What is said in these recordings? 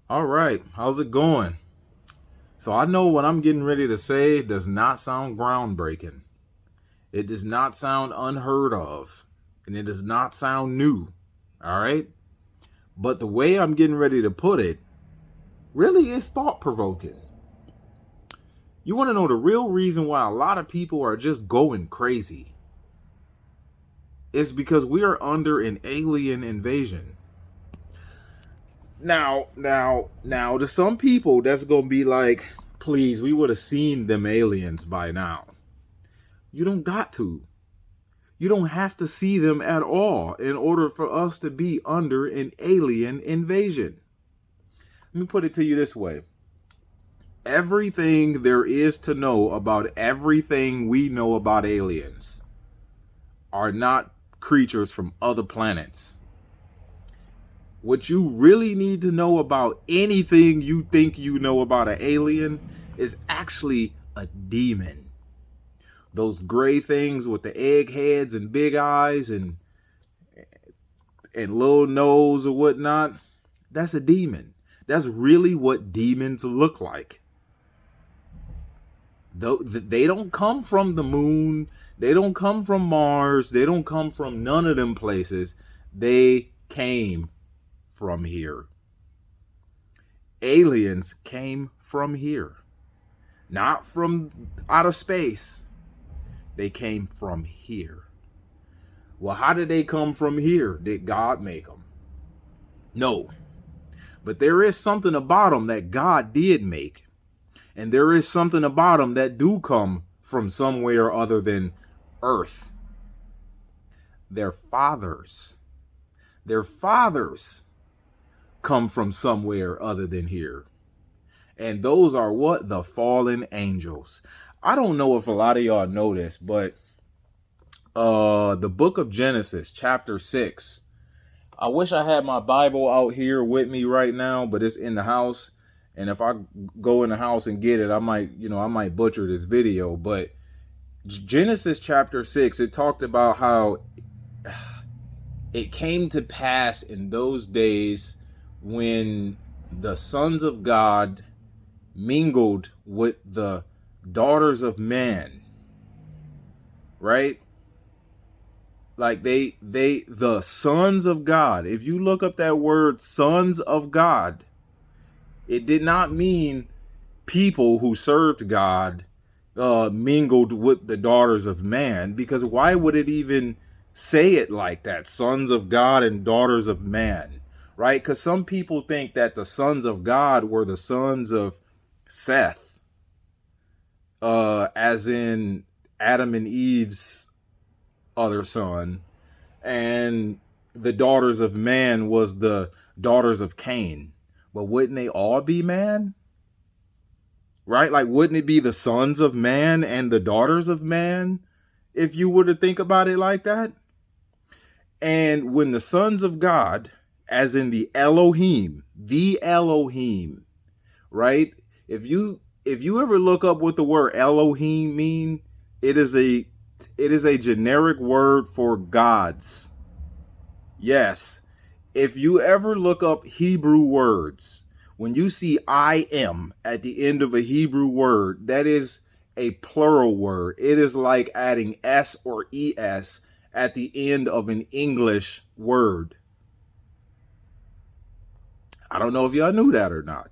All right, how's it going? So I know what I'm getting ready to say does not sound groundbreaking. It does not sound unheard of, and it does not sound new. All right? But the way I'm getting ready to put it really is thought provoking. You want to know the real reason why a lot of people are just going crazy? It's because we are under an alien invasion. Now, to some people, that's going to be like, please, we would have seen them aliens by now. You don't got to. You don't have to see them at all in order for us to be under an alien invasion. Let me put it to you this way. Everything there is to know about everything we know about aliens are not creatures from other planets. What you really need to know about anything you think you know about an alien is actually a demon. Those gray things with the egg heads and big eyes and little nose or whatnot, that's a demon. That's really what demons look like. They don't come from the moon. They don't come from Mars. They don't come from none of them places. They came from here. Aliens came from here. Not from outer space. They came from here. Well, how did they come from here? Did God make them? No. But there is something about them that God did make. And there is something about them that do come from somewhere other than Earth. Their fathers. Their fathers come from somewhere other than here. And those are what? The fallen angels. I don't know if a lot of y'all know this, but the book of Genesis, chapter 6. I wish I had my Bible out here with me right now, but it's in the house. And if I go in the house and get it, I might butcher this video. But Genesis chapter 6, it talked about how it came to pass in those days when the sons of God mingled with the daughters of man, right? Like the sons of God. If you look up that word sons of God, it did not mean people who served God mingled with the daughters of man, because why would it even say it like that? Sons of God and daughters of man, right? Because some people think that the sons of God were the sons of Seth, as in Adam and Eve's other son, and the daughters of man was the daughters of Cain. But wouldn't they all be man? Right? Like, wouldn't it be the sons of man and the daughters of man if you were to think about it like that? And when the sons of God, as in the Elohim, right? If you ever look up what the word Elohim mean, it is a generic word for gods. Yes. If you ever look up Hebrew words, when you see I am at the end of a Hebrew word, that is a plural word. It is like adding S or ES at the end of an English word. I don't know if y'all knew that or not.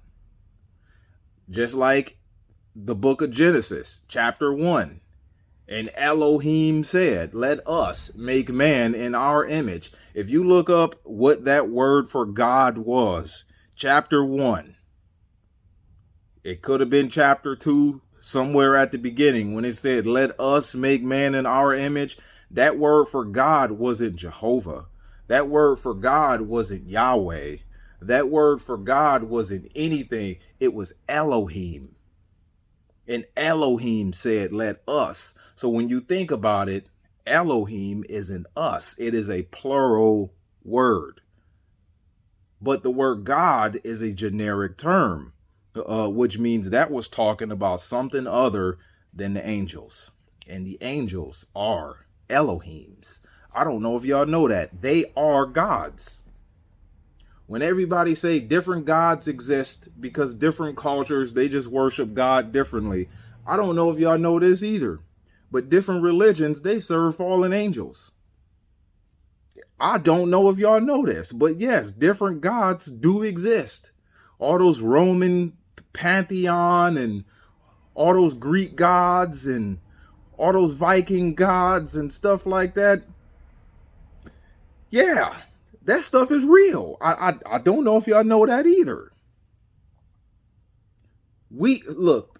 Just like the book of Genesis, chapter 1. And Elohim said, let us make man in our image. If you look up what that word for God was, chapter 1. It could have been chapter 2, somewhere at the beginning, when it said, let us make man in our image. That word for God wasn't Jehovah. That word for God wasn't Yahweh. That word for God wasn't anything. It was Elohim. And Elohim said, let us. So when you think about it, Elohim is an us. It is a plural word. But the word God is a generic term, which means that was talking about something other than the angels. And the angels are Elohims. I don't know if y'all know that. They are gods. When everybody say different gods exist because different cultures, they just worship God differently. I don't know if y'all know this either, but different religions, they serve fallen angels. I don't know if y'all know this, but yes, different gods do exist. All those Roman pantheon and all those Greek gods and all those Viking gods and stuff like that. Yeah, that stuff is real. I don't know if y'all know that either.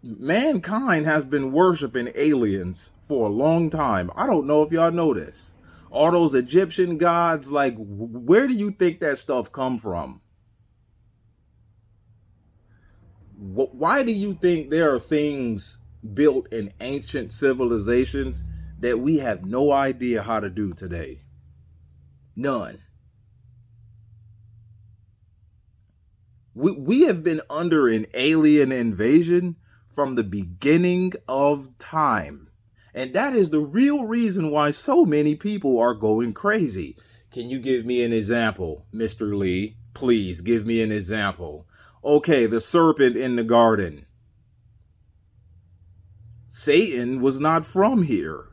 Mankind has been worshiping aliens for a long time. I don't know if y'all know this. All those Egyptian gods, like, where do you think that stuff come from? Why do you think there are things built in ancient civilizations that we have no idea how to do today? None. We have been under an alien invasion from the beginning of time. And that is the real reason why so many people are going crazy. Can you give me an example, Mr. Lee? Please give me an example. Okay, the serpent in the garden. Satan was not from here.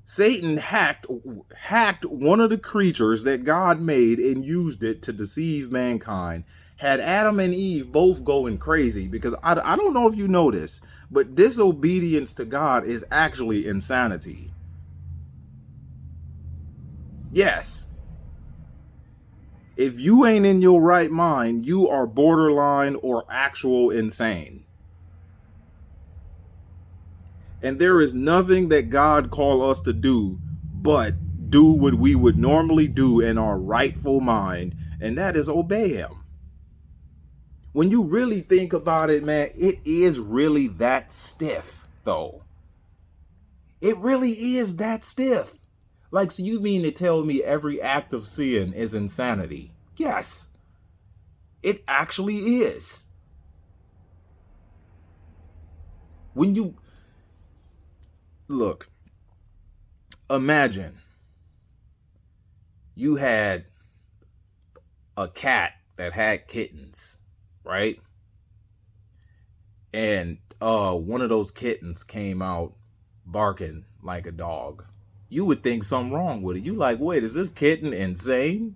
Satan hacked one of the creatures that God made and used it to deceive mankind. Had Adam and Eve both going crazy, because I don't know if you know this, but disobedience to God is actually insanity. Yes. If you ain't in your right mind, you are borderline or actual insane. And there is nothing that God called us to do but do what we would normally do in our rightful mind, and that is obey him. When you really think about it, man, it is really that stiff, though. It really is that stiff. Like, so you mean to tell me every act of sin is insanity? Yes, it actually is. When you look, imagine you had a cat that had kittens, right? And one of those kittens came out barking like a dog. You would think something wrong with it. You like, wait, is this kitten insane?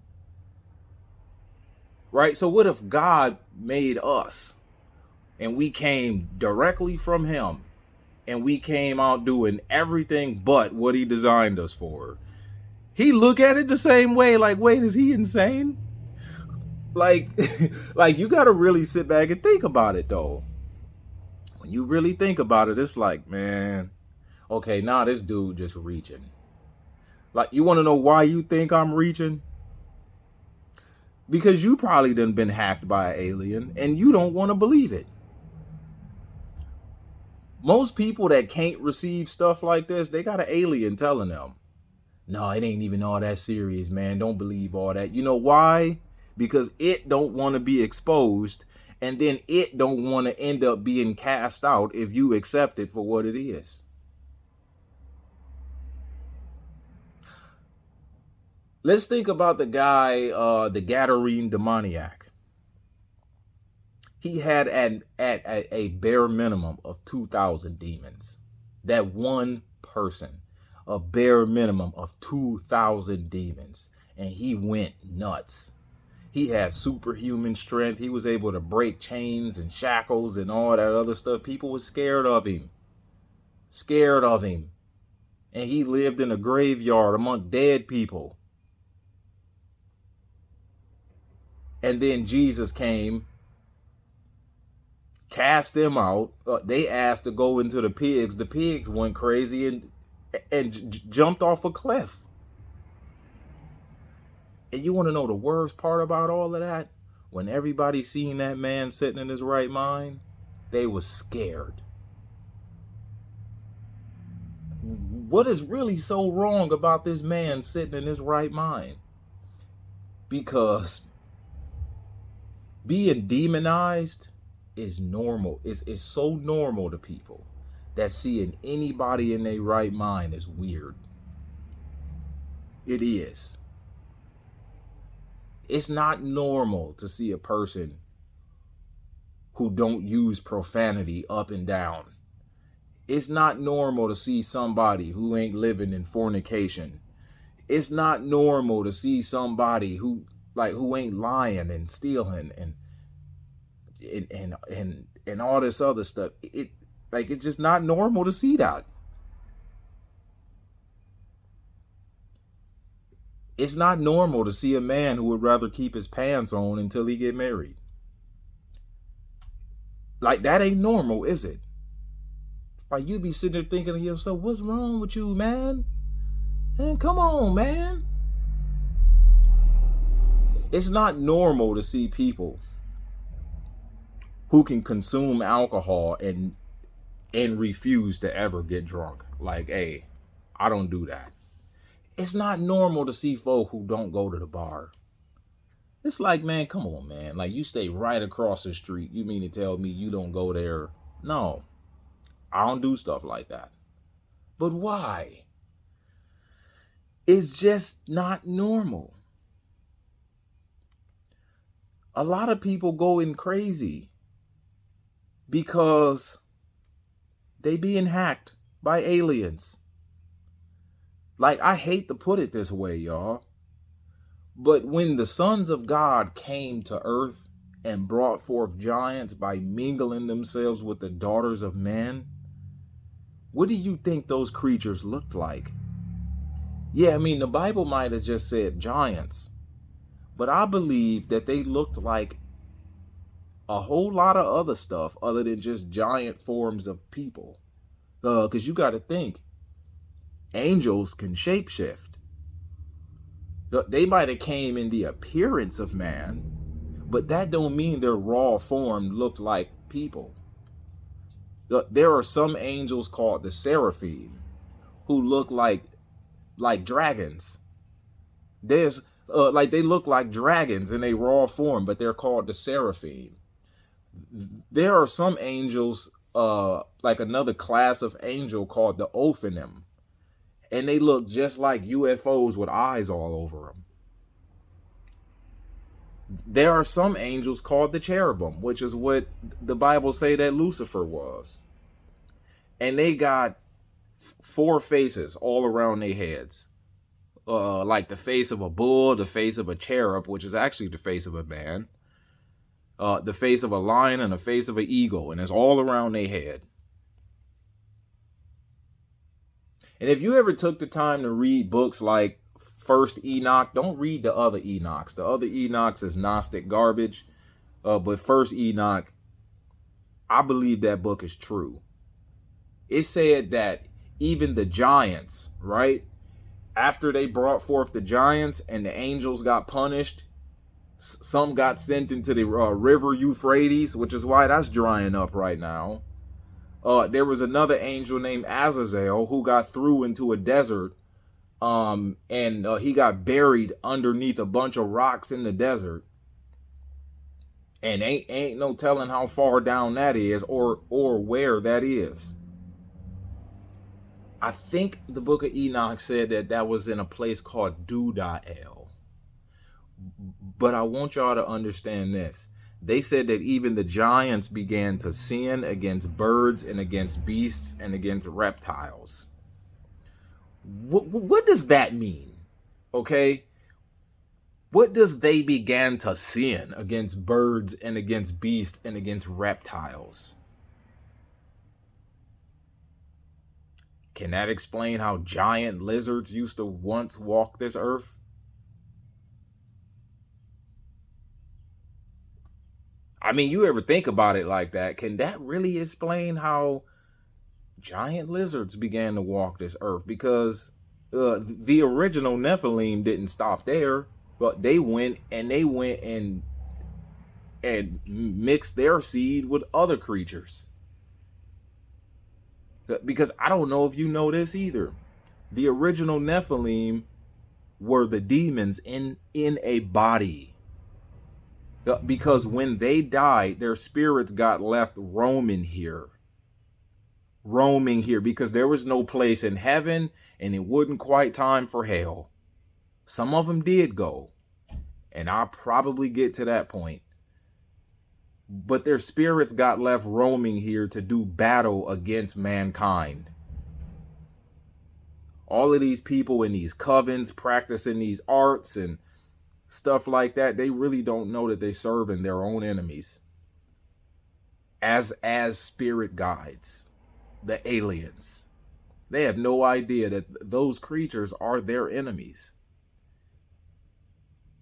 Right? So what if God made us and we came directly from him and we came out doing everything but what he designed us for? He look at it the same way, like, wait, is he insane? Like, like, you got to really sit back and think about it, though. When you really think about it, it's like, man, okay, now this dude just reaching. Like, you want to know why you think I'm reaching? Because you probably done been hacked by an alien and you don't want to believe it. Most people that can't receive stuff like this, they got an alien telling them, no, it ain't even all that serious, man. Don't believe all that. You know why? Because it don't want to be exposed, and then it don't want to end up being cast out if you accept it for what it is. Let's think about the guy, the Gadarene demoniac. He had at a bare minimum of 2,000 demons. That one person, a bare minimum of 2,000 demons, and he went nuts. He had superhuman strength. He was able to break chains and shackles and all that other stuff. People were scared of him. Scared of him. And he lived in a graveyard among dead people. And then Jesus came, cast them out. They asked to go into the pigs. The pigs went crazy and jumped off a cliff. And you want to know the worst part about all of that? When everybody seen that man sitting in his right mind, they was scared. What is really so wrong about this man sitting in his right mind? Because being demonized is normal. It's so normal to people that seeing anybody in their right mind is weird. It is. It's not normal to see a person who don't use profanity up and down. It's not normal to see somebody who ain't living in fornication. It's not normal to see somebody who ain't lying and stealing and all this other stuff. It's just not normal to see that. It's not normal to see a man who would rather keep his pants on until he get married. Like, that ain't normal, is it? Like, you be sitting there thinking to yourself, what's wrong with you, man? Man, come on, man. It's not normal to see people who can consume alcohol and refuse to ever get drunk. Like, hey, I don't do that. It's not normal to see folk who don't go to the bar. It's like, man, come on, man. Like, you stay right across the street. You mean to tell me you don't go there? No, I don't do stuff like that. But why? It's just not normal. A lot of people going crazy because they being hacked by aliens. Like, I hate to put it this way, y'all, but when the sons of God came to earth and brought forth giants by mingling themselves with the daughters of men, what do you think those creatures looked like? Yeah, I mean, the Bible might have just said giants, but I believe that they looked like a whole lot of other stuff other than just giant forms of people. Because you got to think, angels can shapeshift. They might have came in the appearance of man, but that don't mean their raw form looked like people. There are some angels called the seraphim who look like dragons. There's they look like dragons in a raw form, but they're called the seraphim. There are some angels, like another class of angel called the Ophanim, and they look just like UFOs with eyes all over them. There are some angels called the cherubim, which is what the Bible say that Lucifer was. And they got 4 faces all around their heads. Like the face of a bull, the face of a cherub, which is actually the face of a man, the face of a lion, and the face of an eagle, and it's all around their head. And if you ever took the time to read books like First Enoch, don't read the other Enochs. The other Enochs is Gnostic garbage. But First Enoch, I believe that book is true. It said that even the giants, right? After they brought forth the giants and the angels got punished, some got sent into the river Euphrates, which is why that's drying up right now. There was another angel named Azazel who got through into a desert, and he got buried underneath a bunch of rocks in the desert. And ain't no telling how far down that is or where that is. I think the book of Enoch said that was in a place called Dudael. But I want y'all to understand this. They said that even the giants began to sin against birds and against beasts and against reptiles. What does that mean? Okay? What does they began to sin against birds and against beasts and against reptiles? Can that explain how giant lizards used to once walk this earth? I mean, you ever think about it like that? Can that really explain how giant lizards began to walk this earth? Because the original Nephilim didn't stop there, but they went and mixed their seed with other creatures. Because I don't know if you know this either. The original Nephilim were the demons in a body. Because when they died, their spirits got left roaming here. Because there was no place in heaven and it wasn't quite time for hell. Some of them did go. And I'll probably get to that point. But their spirits got left roaming here to do battle against mankind. All of these people in these covens practicing these arts and stuff like that, they really don't know that they're serving their own enemies as spirit guides, the aliens. They have no idea that those creatures are their enemies.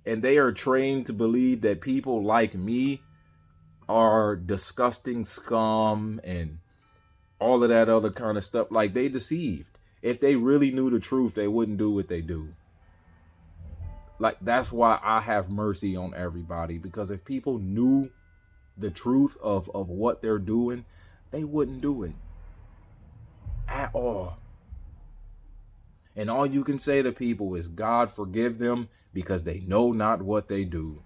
And they are trained to believe that people like me are disgusting scum and all of that other kind of stuff. Like, they deceived. If they really knew the truth, they wouldn't do what they do. Like, that's why I have mercy on everybody, because if people knew the truth of what they're doing, they wouldn't do it at all. And all you can say to people is, God forgive them, because they know not what they do.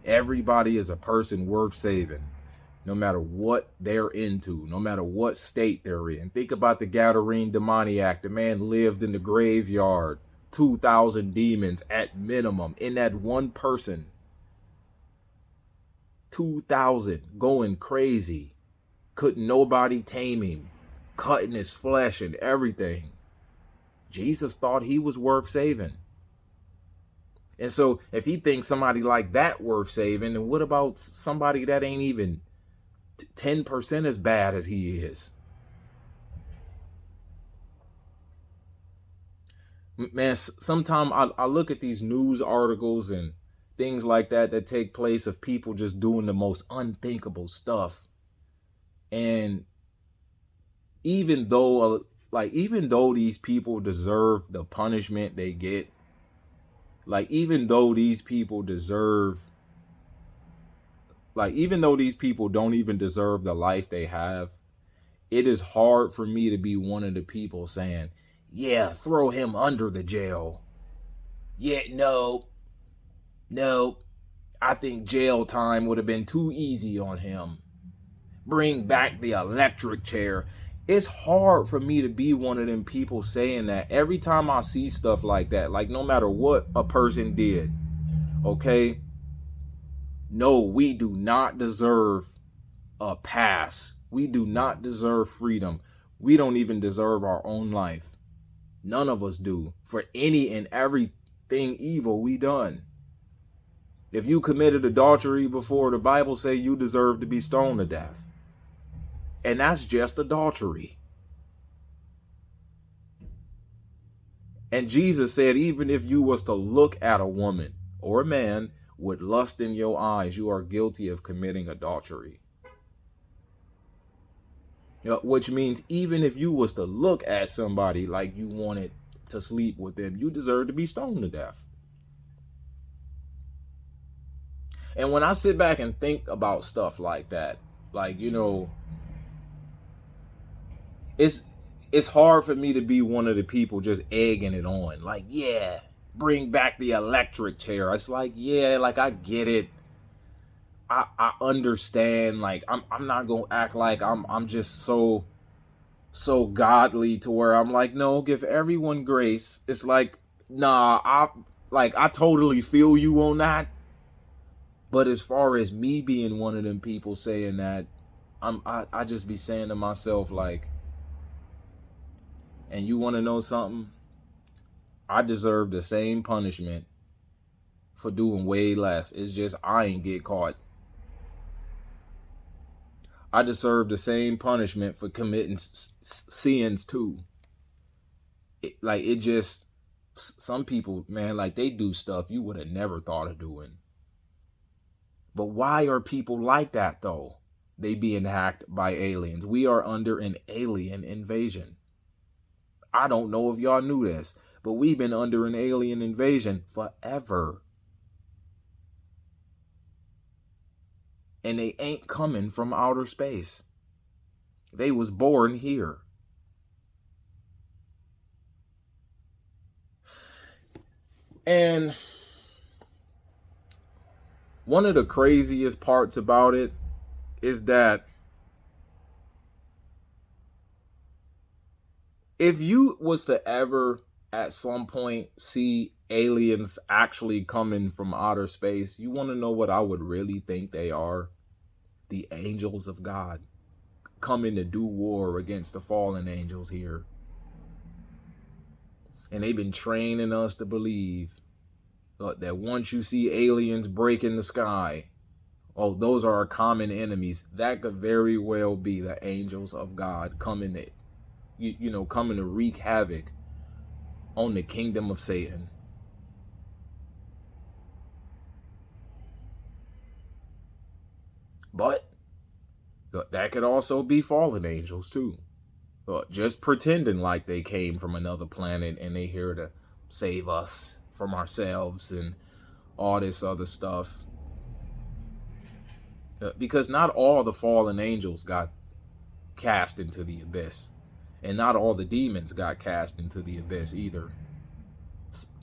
Everybody is a person worth saving, no matter what they're into, no matter what state they're in. Think about the Gadarene demoniac. The man lived in the graveyard, 2,000 demons at minimum in that one person. 2,000 going crazy. Couldn't nobody tame him, cutting his flesh and everything. Jesus thought he was worth saving. And so if he thinks somebody like that worth saving, then what about somebody that ain't even 10% as bad as he is? Man, sometimes I look at these news articles and things like that take place of people just doing the most unthinkable stuff. And even though these people deserve the punishment they get, like, even though these people don't even deserve the life they have, it is hard for me to be one of the people saying, yeah, throw him under the jail. Yeah, no, I think jail time would have been too easy on him. Bring back the electric chair. It's hard for me to be one of them people saying that every time I see stuff like that, like, no matter what a person did, okay? No, we do not deserve a pass. We do not deserve freedom. We don't even deserve our own life. None of us do, for any and everything evil we done. If you committed adultery before, the Bible say you deserve to be stoned to death. And that's just adultery. And Jesus said, even if you was to look at a woman or a man with lust in your eyes, you are guilty of committing adultery. Which means even if you was to look at somebody like you wanted to sleep with them, you deserve to be stoned to death. And when I sit back and think about stuff like that, like, it's hard for me to be one of the people just egging it on. Like, yeah, bring back the electric chair. It's like, yeah, like, I get it. I understand. Like, I'm not gonna act like I'm just so godly to where I'm like, no, give everyone grace. It's like, nah, I totally feel you on that. But as far as me being one of them people saying that, I just be saying to myself, like, and you want to know something? I deserve the same punishment for doing way less. It's just I ain't get caught. I deserve the same punishment for committing sins too. Some people, man, like, they do stuff you would have never thought of doing. But why are people like that, though? They being hacked by aliens. We are under an alien invasion. I don't know if y'all knew this, but we've been under an alien invasion forever. And they ain't coming from outer space. They was born here. And one of the craziest parts about it is that if you was to ever at some point see aliens actually coming from outer space, you want to know what I would really think they are? The angels of God coming to do war against the fallen angels here. And they've been training us to believe that once you see aliens break in the sky, oh, those are our common enemies. That could very well be the angels of God coming to, coming to wreak havoc on the kingdom of Satan. But that could also be fallen angels too. Just pretending like they came from another planet and they here to save us from ourselves and all this other stuff. Because not all the fallen angels got cast into the abyss. And not all the demons got cast into the abyss either.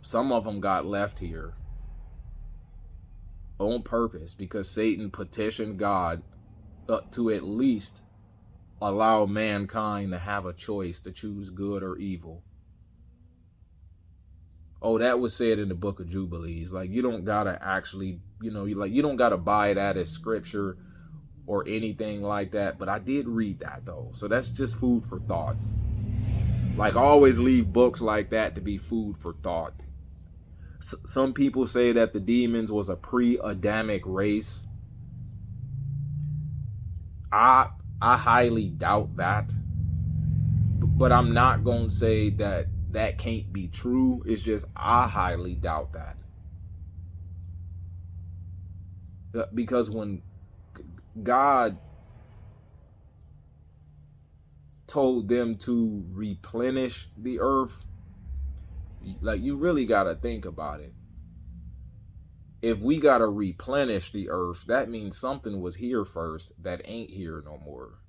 Some of them got left here on purpose because Satan petitioned God to at least allow mankind to have a choice to choose good or evil. Oh, that was said in the book of Jubilees. Like, you don't gotta actually, you don't gotta buy that as scripture or anything like that. But I did read that though. So that's just food for thought. Like, always leave books like that to be food for thought. Some people say that the demons was a pre-Adamic race. I highly doubt that. But I'm not going to say that can't be true. It's just I highly doubt that. Because when God told them to replenish the earth, like, you really got to think about it. If we got to replenish the earth, that means something was here first that ain't here no more.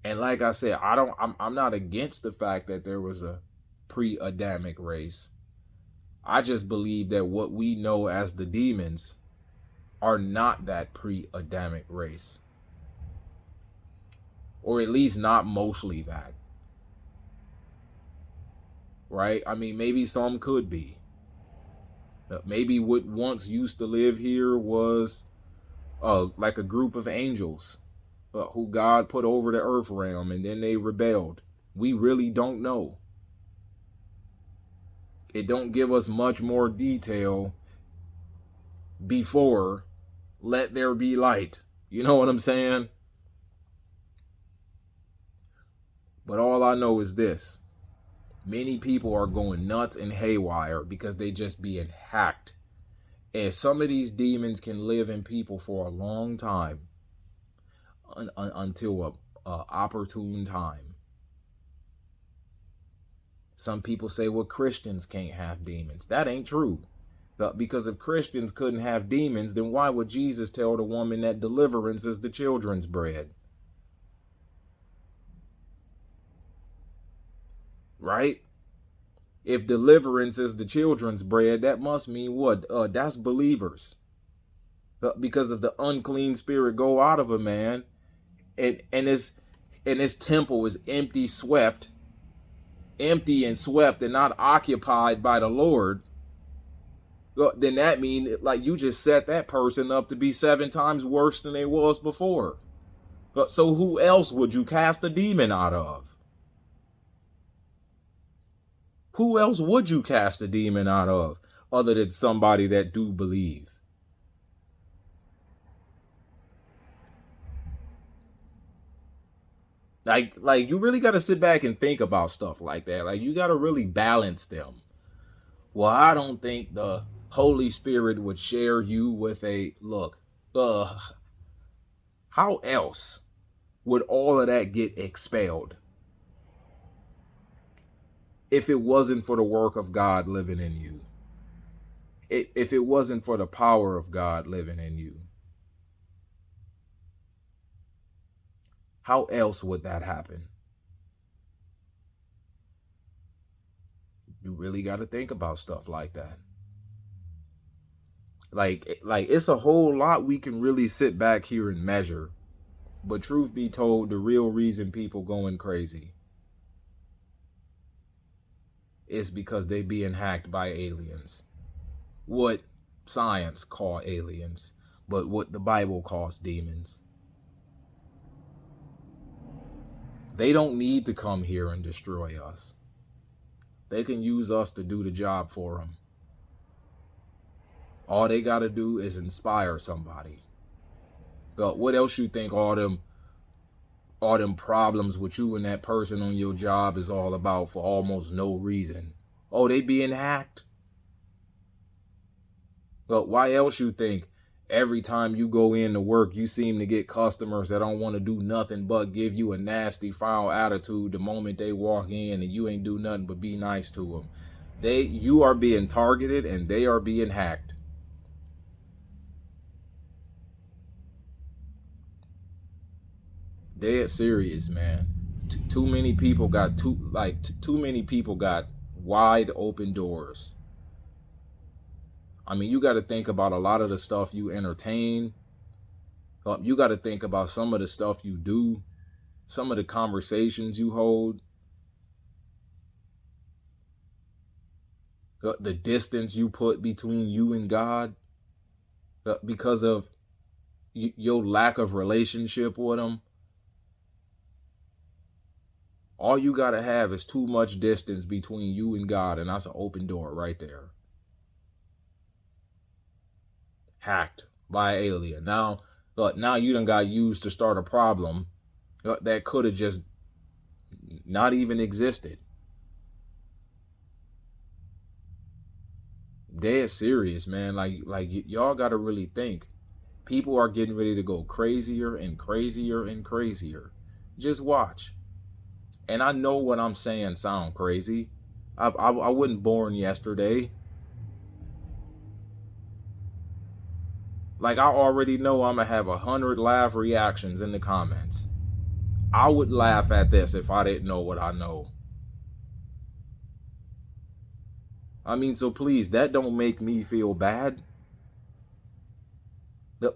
And like I said, I'm not against the fact that there was a pre-Adamic race. I just believe that what we know as the demons are not that pre-Adamic race. Or at least not mostly that. Right? I mean, maybe some could be. Maybe what once used to live here was like a group of angels who God put over the earth realm, and then they rebelled. We really don't know. It don't give us much more detail before let there be light. You know what I'm saying? But all I know is this. Many people are going nuts and haywire because they just being hacked. And some of these demons can live in people for a long time until a opportune time. Some people say, well, Christians can't have demons. That ain't true. Because if Christians couldn't have demons, then why would Jesus tell the woman that deliverance is the children's bread? Right? If deliverance is the children's bread, that must mean what? That's believers. Because if the unclean spirit go out of a man, and his temple is empty and swept and not occupied by the Lord, then that means, like, you just set that person up to be 7 times worse than they was before. So who else would you cast a demon out of? Who else would you cast a demon out of other than somebody that do believe? Like you really got to sit back and think about stuff like that. Like, you got to really balance them. Well, I don't think the Holy Spirit would share you with a look. How else would all of that get expelled if it wasn't for the work of God living in you? If it wasn't for the power of God living in you? How else would that happen? You really got to think about stuff like that. Like it's a whole lot we can really sit back here and measure. But truth be told, the real reason people going crazy is because they being hacked by aliens. What science call aliens, but what the Bible calls demons. They don't need to come here and destroy us. They can use us to do the job for them. All they got to do is inspire somebody. But what else you think all them problems with you and that person on your job is all about for almost no reason? Oh, they being hacked? But why else you think every time you go into work, you seem to get customers that don't want to do nothing but give you a nasty, foul attitude the moment they walk in, and you ain't do nothing but be nice to them? You are being targeted and they are being hacked. Dead serious, man. Too many people got too many people got wide open doors. I mean, you got to think about a lot of the stuff you entertain. You got to think about some of the stuff you do, some of the conversations you hold, the distance you put between you and God because of your lack of relationship with Him. All you got to have is too much distance between you and God, and that's an open door right there. Hacked by an alien. Now you done got used to start a problem that could have just not even existed. Dead serious, man. Like y'all got to really think. People are getting ready to go crazier and crazier and crazier. Just watch. And I know what I'm saying sound crazy. I wasn't born yesterday. Like, I already know I'm going to have 100 laugh reactions in the comments. I would laugh at this if I didn't know what I know. I mean, so please, that don't make me feel bad.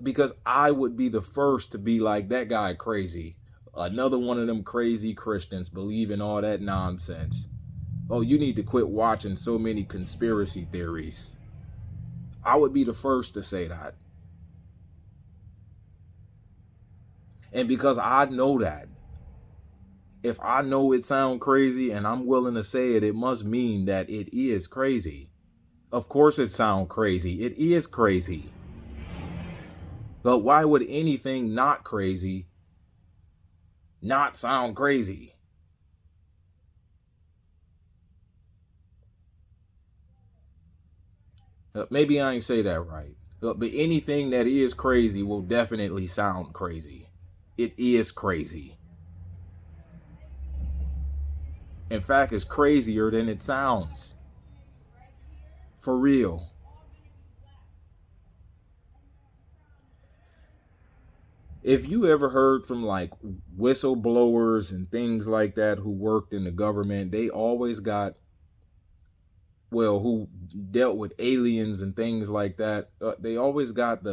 Because I would be the first to be like, that guy crazy. Another one of them crazy Christians believing all that nonsense. Oh, you need to quit watching so many conspiracy theories. I would be the first to say that. And because I know that, if I know it sounds crazy and I'm willing to say it, it must mean that it is crazy. Of course it sounds crazy. It is crazy. But why would anything not crazy not sound crazy? Maybe I ain't say that right. But anything that is crazy will definitely sound crazy. It is crazy. In fact, it's crazier than it sounds. For real. If you ever heard from like whistleblowers and things like that who worked in the government, they always got, who dealt with aliens and things like that, they always got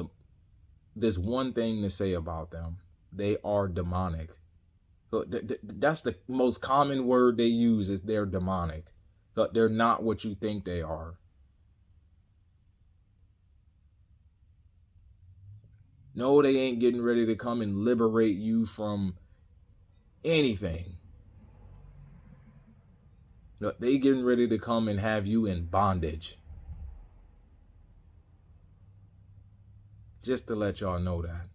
this one thing to say about them. They are demonic. That's the most common word they use, is they're demonic. They're not what you think they are. No, they ain't getting ready to come and liberate you from anything. They getting ready to come and have you in bondage. Just to let y'all know that.